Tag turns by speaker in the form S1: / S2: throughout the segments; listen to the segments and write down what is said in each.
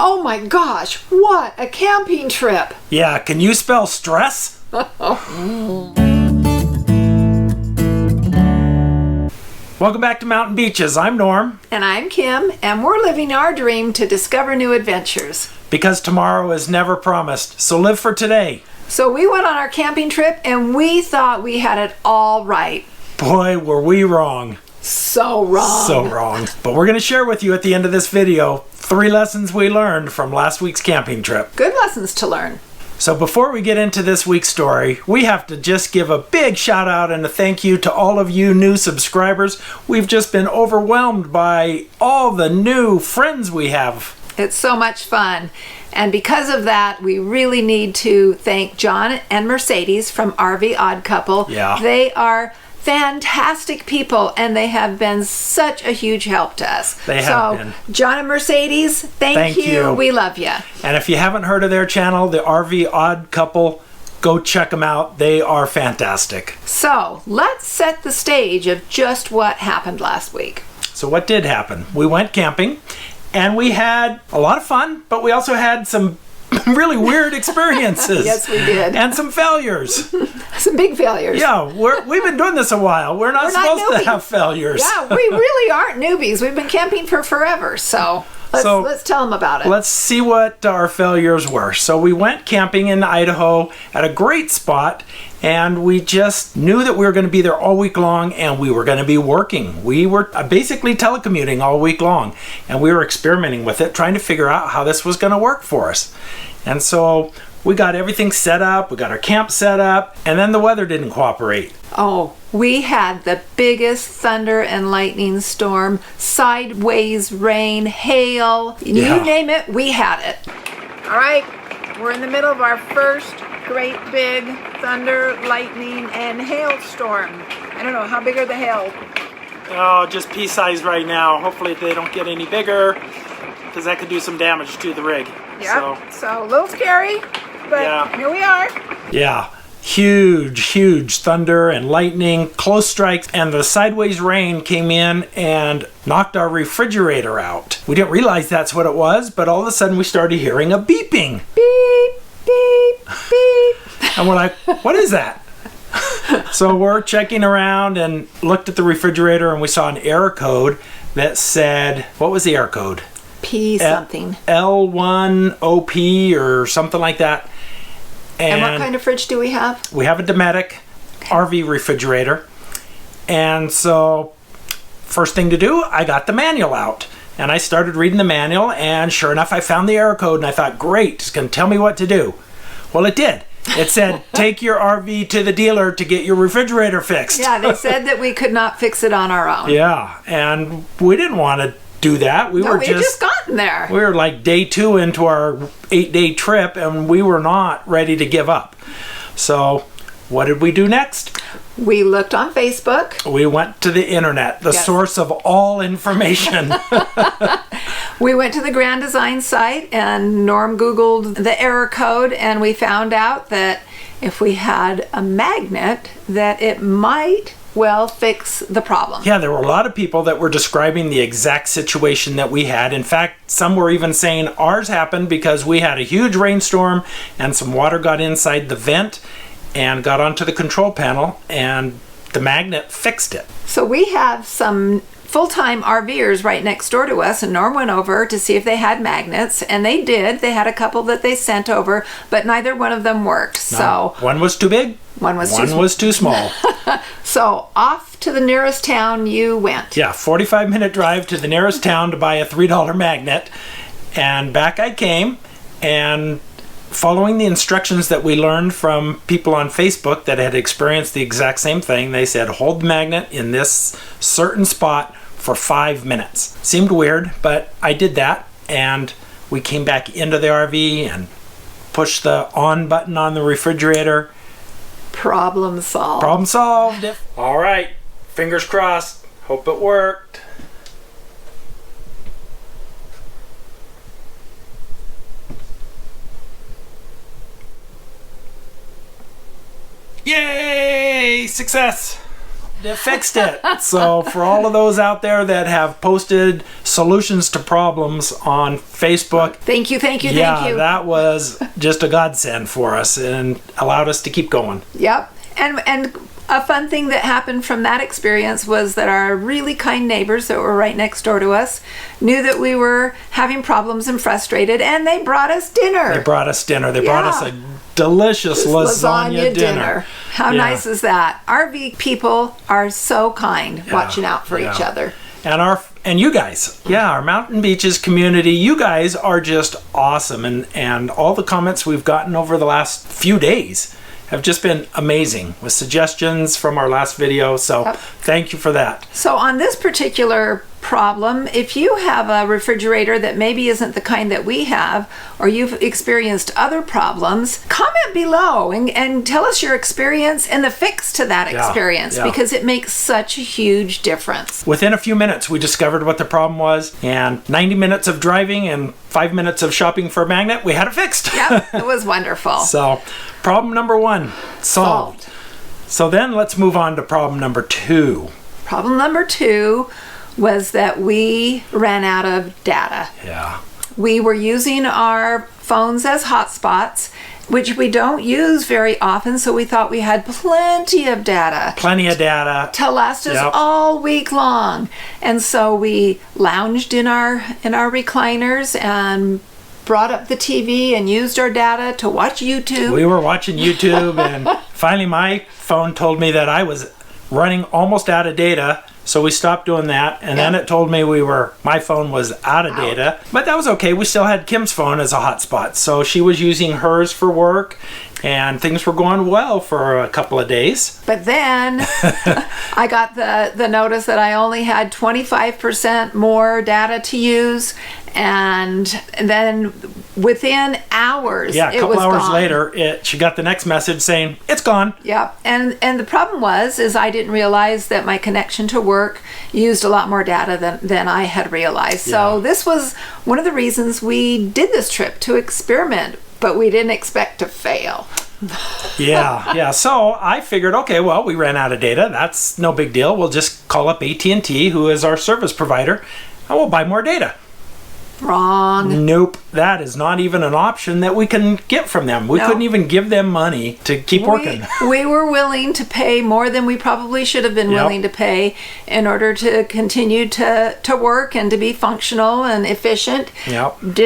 S1: Oh my gosh, what a camping trip!
S2: Yeah, can you spell stress? Welcome back to Mountain Beaches. I'm Norm.
S1: And I'm Kim, and we're living our dream to discover new adventures.
S2: Because tomorrow is never promised, so live for today.
S1: So we went on our camping trip, and we thought we had it all right.
S2: Boy, were we wrong.
S1: So wrong.
S2: So wrong. But we're going to share with you at the end of this video 3 lessons we learned from last week's camping trip.
S1: Good lessons to learn.
S2: So before we get into this week's story, we have to just give a big shout out and a thank you to all of you new subscribers. We've just been overwhelmed by all the new friends we have.
S1: It's so much fun. And because of that, we really need to thank John and Mercedes from RV Odd Couple.
S2: Yeah.
S1: They are fantastic people, and they have been such a huge help to us.
S2: They have been.
S1: John and Mercedes, thank you. We love you.
S2: And if you haven't heard of their channel, the RV Odd Couple, go check them out. They are fantastic.
S1: So let's set the stage of just what happened last week.
S2: So what did happen? We went camping, and we had a lot of fun, but we also had some really weird experiences.
S1: Yes, we did.
S2: And some failures.
S1: Some big failures.
S2: Yeah, we've been doing this a while. We're not supposed to have failures.
S1: Yeah, we really aren't newbies. We've been camping for forever, so let's tell them about it.
S2: Let's see what our failures were. So we went camping in Idaho at a great spot, and we just knew that we were going to be there all week long, and we were going to be working. We were basically telecommuting all week long, and we were experimenting with it, trying to figure out how this was going to work for us. And so we got everything set up, we got our camp set up, and then the weather didn't cooperate.
S1: Oh, we had the biggest thunder and lightning storm, sideways rain, hail, you name it, we had it. All right, we're in the middle of our first great big thunder, lightning, and hail storm. I don't know, how big are the hail?
S2: Oh, just pea-sized right now. Hopefully they don't get any bigger, because that could do some damage to the rig.
S1: Yeah, so a little scary, but here we are.
S2: Yeah, huge thunder and lightning, close strikes, and the sideways rain came in and knocked our refrigerator out. We didn't realize that's what it was, but all of a sudden we started hearing a beeping.
S1: Beep, beep, beep.
S2: And we're like, what is that? So we're checking around and looked at the refrigerator, and we saw an error code that said, what was the error code?
S1: P something.
S2: L1OP or something like that.
S1: And what kind of fridge do we have?
S2: We have a Dometic RV refrigerator. And so first thing to do, I got the manual out. And I started reading the manual, and sure enough, I found the error code, and I thought, great, it's going to tell me what to do. Well, it did. It said, take your RV to the dealer to get your refrigerator fixed.
S1: Yeah, they said that we could not fix it on our own.
S2: Yeah, and we didn't want to do that. We had
S1: just gotten there.
S2: We were like day 2 into our 8-day trip, and we were not ready to give up. So what did we do next?
S1: We looked on Facebook.
S2: We went to the internet, the source of all information.
S1: We went to the Grand Design site, and Norm Googled the error code, and we found out that if we had a magnet, that it might fix the problem.
S2: Yeah, there were a lot of people that were describing the exact situation that we had. In fact, some were even saying ours happened because we had a huge rainstorm and some water got inside the vent and got onto the control panel, and the magnet fixed it.
S1: So we have some full-time RVers right next door to us, and Norm went over to see if they had magnets, and they did. They had a couple that they sent over, but neither one of them worked.
S2: No.
S1: So
S2: one was too big,
S1: one was
S2: too small.
S1: So off to the nearest town you went.
S2: Yeah, 45-minute drive to the nearest town to buy a $3 magnet, and back I came, and following the instructions that we learned from people on Facebook that had experienced the exact same thing, they said hold the magnet in this certain spot for 5 minutes. Seemed weird, but I did that, and we came back into the RV and pushed the on button on the refrigerator.
S1: Problem solved.
S2: Problem solved. All right, fingers crossed. Hope it worked. Yay! Success! It fixed it. So for all of those out there that have posted solutions to problems on Facebook,
S1: thank you.
S2: yeah, that was just a godsend for us and allowed us to keep going.
S1: Yep. And a fun thing that happened from that experience was that our really kind neighbors that were right next door to us knew that we were having problems and frustrated, and they brought us dinner.
S2: They brought us a delicious lasagna dinner.
S1: How nice is that? RV people are so kind, watching out for each other.
S2: And you guys, our Mountain Beaches community, you guys are just awesome, and all the comments we've gotten over the last few days have just been amazing with suggestions from our last video. So thank you for that.
S1: So on this particular problem, if you have a refrigerator that maybe isn't the kind that we have, or you've experienced other problems, comment below and tell us your experience and the fix to that experience, because it makes such a huge difference.
S2: Within a few minutes, we discovered what the problem was, and 90 minutes of driving and 5 minutes of shopping for a magnet, we had it fixed.
S1: Yep, it was wonderful.
S2: So problem number 1, solved. So then let's move on to problem number 2.
S1: Problem number 2 was that we ran out of data.
S2: Yeah.
S1: We were using our phones as hotspots, which we don't use very often, so we thought we had plenty of data.
S2: Plenty of data.
S1: To last us all week long. And so we lounged in our recliners and brought up the TV and used our data to watch YouTube.
S2: We were watching YouTube, and finally my phone told me that I was running almost out of data. So we stopped doing that, and then it told me my phone was out of data. But that was okay. We still had Kim's phone as a hotspot. So she was using hers for work, and things were going well for a couple of days.
S1: But then I got the notice that I only had 25% more data to use, and then within hours,
S2: a couple
S1: it was
S2: hours
S1: gone.
S2: later, she got the next message saying it's gone.
S1: Yeah, and the problem is I didn't realize that my connection to work used a lot more data than I had realized. So this was one of the reasons we did this trip, to experiment, but we didn't expect to fail.
S2: Yeah. So I figured, okay, well, we ran out of data. That's no big deal. We'll just call up AT&T, who is our service provider, and we'll buy more data.
S1: Wrong.
S2: Nope, that is not even an option that we can get from them. We couldn't even give them money to keep working.
S1: We were willing to pay more than we probably should have been willing to pay in order to continue to work and to be functional and efficient.
S2: Yep.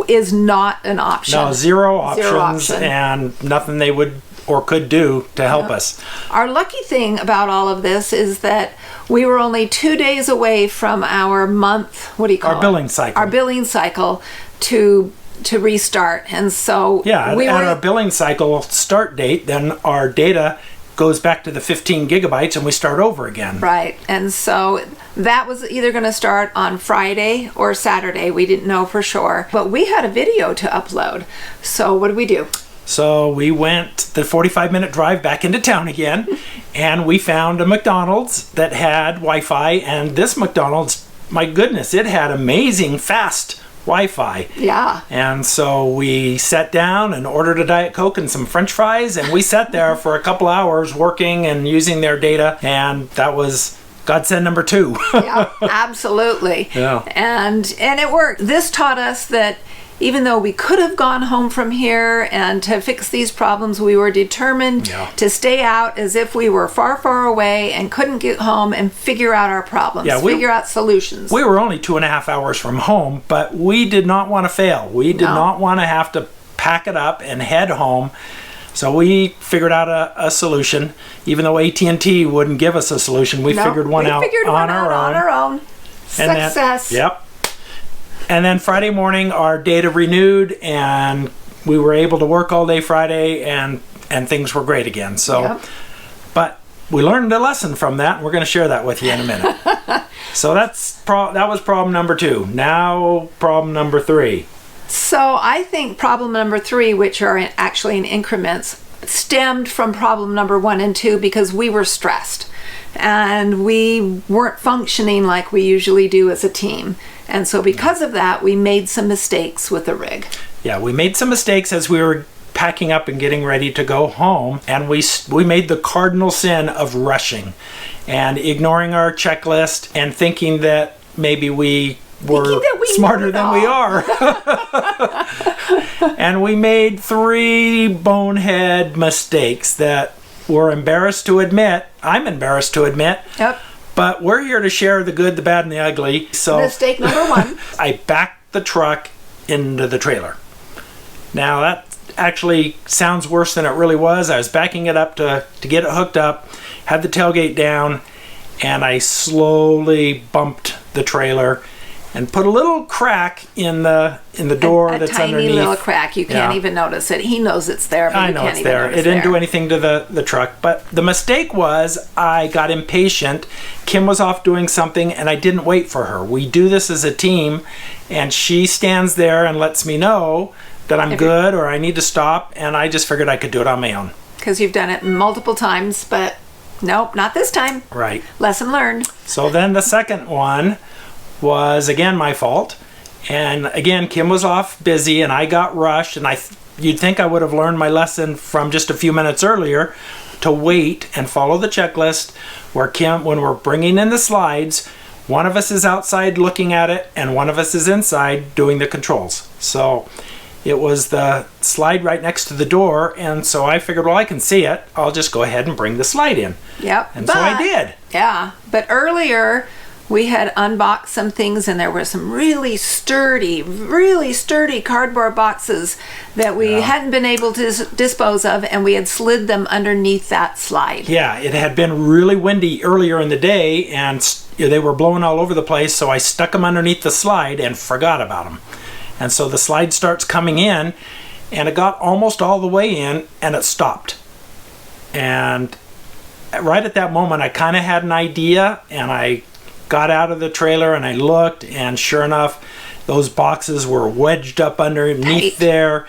S1: Is not an option.
S2: No, zero options, and nothing they would or could do to help us.
S1: Our lucky thing about all of this is that we were only 2 days away from our
S2: our billing cycle.
S1: Our billing cycle to restart. And so
S2: at our billing cycle start date, then our data goes back to the 15 gigabytes and we start over again.
S1: Right. And so that was either going to start on Friday or Saturday. We didn't know for sure. But we had a video to upload. So what did we do?
S2: So we went the 45-minute drive back into town again, and we found a McDonald's that had Wi-Fi, and this McDonald's, my goodness, it had amazing fast Wi-Fi.
S1: Yeah.
S2: And so we sat down and ordered a Diet Coke and some French fries, and we sat there for a couple hours working and using their data, and that was godsend number 2.
S1: Yeah, absolutely.
S2: Yeah.
S1: And it worked. This taught us that even though we could have gone home from here and to fix these problems, we were determined to stay out as if we were far, far away and couldn't get home and figure out our problems, figure out solutions.
S2: We were only 2.5 hours from home, but we did not want to fail. We did not want to have to pack it up and head home. So we figured out a solution. Even though AT&T wouldn't give us a solution, we figured one out on our own.
S1: Success.
S2: Yep. And then Friday morning, our data renewed, and we were able to work all day Friday, and things were great again. So, but we learned a lesson from that, and we're going to share that with you in a minute. So that was problem number 2. Now problem number 3.
S1: So I think problem number 3, which are actually in increments, stemmed from problem number 1 and 2 because we were stressed and we weren't functioning like we usually do as a team. And so because of that, we made some mistakes with the rig.
S2: Yeah, we made some mistakes as we were packing up and getting ready to go home, and we made the cardinal sin of rushing and ignoring our checklist and thinking that maybe we were smarter than we are. And we made 3 bonehead mistakes that we're embarrassed to admit. I'm embarrassed to admit.
S1: Yep.
S2: But we're here to share the good, the bad, and the ugly. So
S1: mistake number 1.
S2: I backed the truck into the trailer. Now that actually sounds worse than it really was. I was backing it up to get it hooked up, had the tailgate down, and I slowly bumped the trailer and put a little crack in the door that's underneath.
S1: A tiny little crack. You can't even notice it. He knows it's there, but
S2: I
S1: you
S2: know
S1: can't
S2: it's
S1: even
S2: there.
S1: notice
S2: It didn't do anything to the truck. But the mistake was I got impatient. Kim was off doing something, and I didn't wait for her. We do this as a team, and she stands there and lets me know that I'm good or I need to stop, and I just figured I could do it on my own.
S1: Because you've done it multiple times, but nope, not this time.
S2: Right.
S1: Lesson learned.
S2: So then the second one was again my fault, and again Kim was off busy and I got rushed, and you'd think I would have learned my lesson from just a few minutes earlier to wait and follow the checklist where when we're bringing in the slides, one of us is outside looking at it and one of us is inside doing the controls. So it was the slide right next to the door, and so I figured, well, I can see it, I'll just go ahead and bring the slide in.
S1: Yep.
S2: And so I did.
S1: Yeah, but earlier we had unboxed some things, and there were some really sturdy cardboard boxes that we hadn't been able to dispose of, and we had slid them underneath that slide.
S2: Yeah, it had been really windy earlier in the day, and they were blowing all over the place, so I stuck them underneath the slide and forgot about them. And so the slide starts coming in, and it got almost all the way in, and it stopped. And right at that moment, I kind of had an idea, and I got out of the trailer and I looked, and sure enough, those boxes were wedged up underneath there,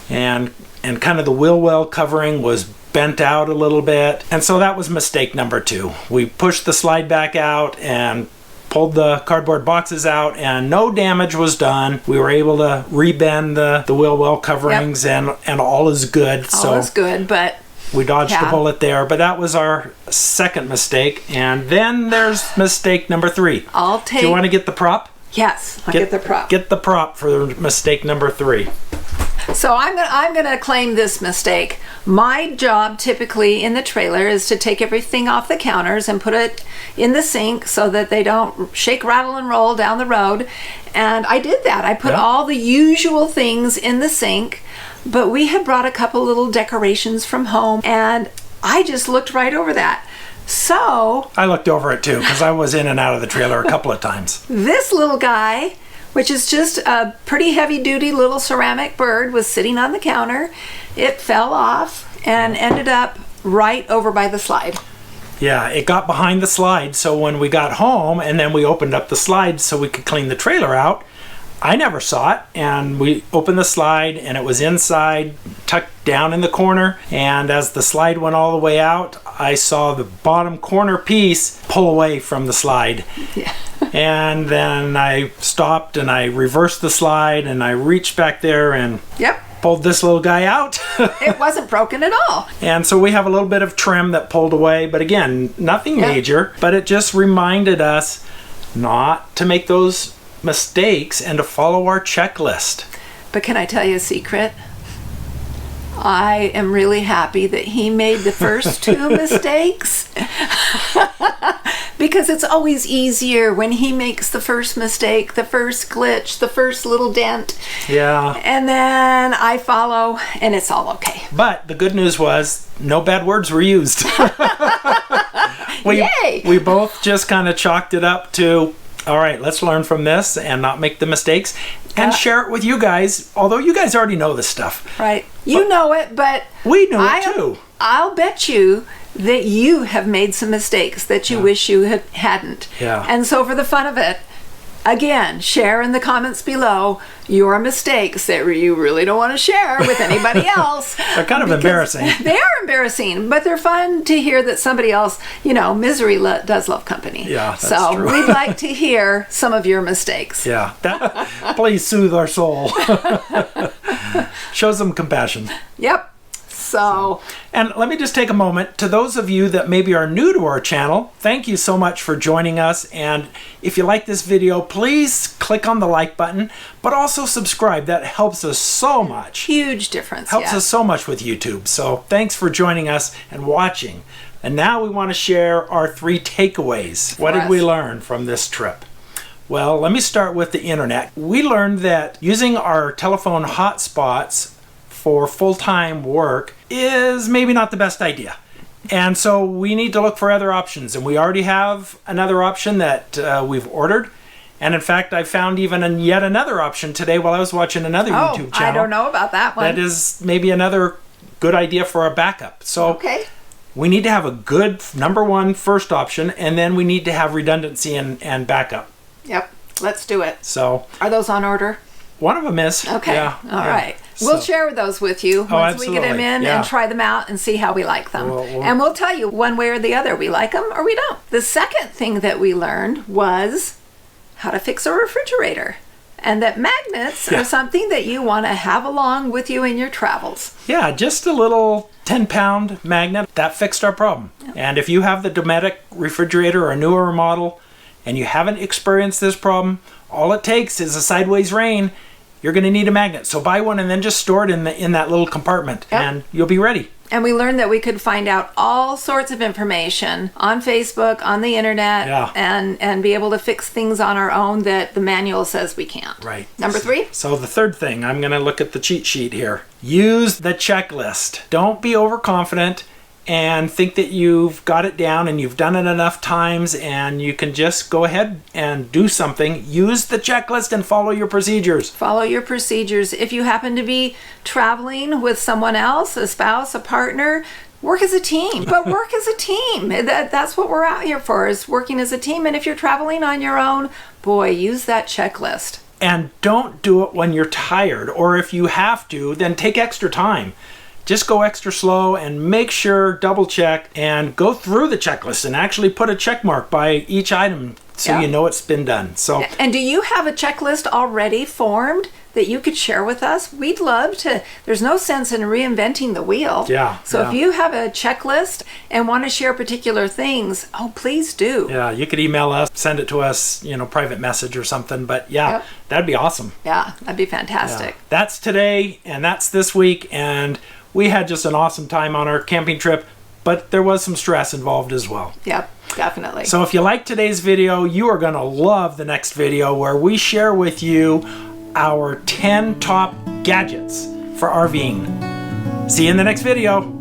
S2: and kind of the wheel well covering was bent out a little bit. And so that was mistake number 2. We pushed the slide back out and pulled the cardboard boxes out, and no damage was done. We were able to rebend the wheel well coverings, and all is good.
S1: All is good, but
S2: we dodged a bullet there, but that was our second mistake. And then there's mistake number 3. Do you want to get the prop?
S1: Yes, I'll get the prop.
S2: Get the prop for mistake number 3.
S1: So I'm gonna claim this mistake. My job typically in the trailer is to take everything off the counters and put it in the sink so that they don't shake, rattle, and roll down the road. And I did that. I put all the usual things in the sink, but we had brought a couple little decorations from home, and I just looked right over that. So
S2: I looked over it too, because I was in and out of the trailer a couple of times.
S1: This little guy, which is just a pretty heavy-duty little ceramic bird, was sitting on the counter. It fell off and ended up right over by the slide.
S2: Yeah, it got behind the slide, so when we got home and then we opened up the slide so we could clean the trailer out, I never saw it, and we opened the slide and it was inside, tucked down in the corner, and as the slide went all the way out, I saw the bottom corner piece pull away from the slide.
S1: Yeah.
S2: And then I stopped and I reversed the slide and I reached back there and pulled this little guy out.
S1: It wasn't broken at all.
S2: And so we have a little bit of trim that pulled away, but again, nothing major, but it just reminded us not to make those mistakes and to follow our checklist.
S1: But can I tell you a secret? I am really happy that he made the first 2 mistakes because it's always easier when he makes the first mistake, the first glitch, the first little dent.
S2: Yeah.
S1: And then I follow, and it's all okay.
S2: But the good news was no bad words were used.
S1: Yay!
S2: We both just kind of chalked it up to, all right, let's learn from this and not make the mistakes and share it with you guys, although you guys already know this stuff.
S1: Right. You know it, but
S2: we know it too.
S1: I'll bet you that you have made some mistakes that you wish you hadn't.
S2: Yeah.
S1: And so for the fun of it, again, share in the comments below your mistakes that you really don't want to share with anybody else.
S2: They're kind of embarrassing.
S1: They are embarrassing, but they're fun to hear that somebody else, misery does love company.
S2: Yeah, that's true.
S1: We'd like to hear some of your mistakes.
S2: Yeah, please soothe our soul. Shows them compassion.
S1: Yep. So,
S2: and let me just take a moment. To those of you that maybe are new to our channel, thank you so much for joining us. And if you like this video, please click on the like button, but also subscribe. That helps us so much.
S1: Huge difference.
S2: Helps us so much with YouTube. So thanks for joining us and watching. And now we want to share our 3 takeaways. What did we learn from this trip? Well, let me start with the internet. We learned that using our telephone hotspots for full-time work is maybe not the best idea. And so we need to look for other options. And we already have another option that we've ordered. And in fact, I found even yet another option today while I was watching another YouTube channel.
S1: I don't know about that one.
S2: That is maybe another good idea for a backup. So we need to have a good number 1 first option, and then we need to have redundancy and backup.
S1: Yep, let's do it.
S2: So
S1: are those on order?
S2: One of them is.
S1: Okay, all right. We'll share those with you once we get them in and try them out and see how we like them. And we'll tell you one way or the other, we like them or we don't. The second thing that we learned was how to fix a refrigerator. And that magnets are something that you want to have along with you in your travels.
S2: Yeah, just a little 10-pound magnet. That fixed our problem. Yep. And if you have the Dometic refrigerator or a newer model and you haven't experienced this problem, all it takes is a sideways rain. You're going to need a magnet. So buy one and then just store it in that little compartment and you'll be ready.
S1: And we learned that we could find out all sorts of information on Facebook, on the internet, and be able to fix things on our own that the manual says we can't.
S2: Right.
S1: Number 3?
S2: So the third thing, I'm going to look at the cheat sheet here. Use the checklist. Don't be overconfident and think that you've got it down and you've done it enough times and you can just go ahead and do something. Use the checklist and follow your procedures.
S1: Follow your procedures. If you happen to be traveling with someone else, a spouse, a partner, work as a team. But work as a team. That's what we're out here for, is working as a team. And if you're traveling on your own, boy, use that checklist.
S2: And don't do it when you're tired, or if you have to, then take extra time. Just go extra slow and make sure, double check, and go through the checklist and actually put a check mark by each item so you know it's been done. So,
S1: and do you have a checklist already formed that you could share with us? We'd love to. There's no sense in reinventing the wheel. So if you have a checklist and want to share particular things, please do.
S2: Yeah, you could email us, send it to us, private message or something. But that'd be awesome.
S1: Yeah, that'd be fantastic.
S2: Yeah. That's today and that's this week, and we had just an awesome time on our camping trip, but there was some stress involved as well.
S1: Yep, definitely.
S2: So if you like today's video, you are going to love the next video where we share with you our 10 top gadgets for RVing. See you in the next video.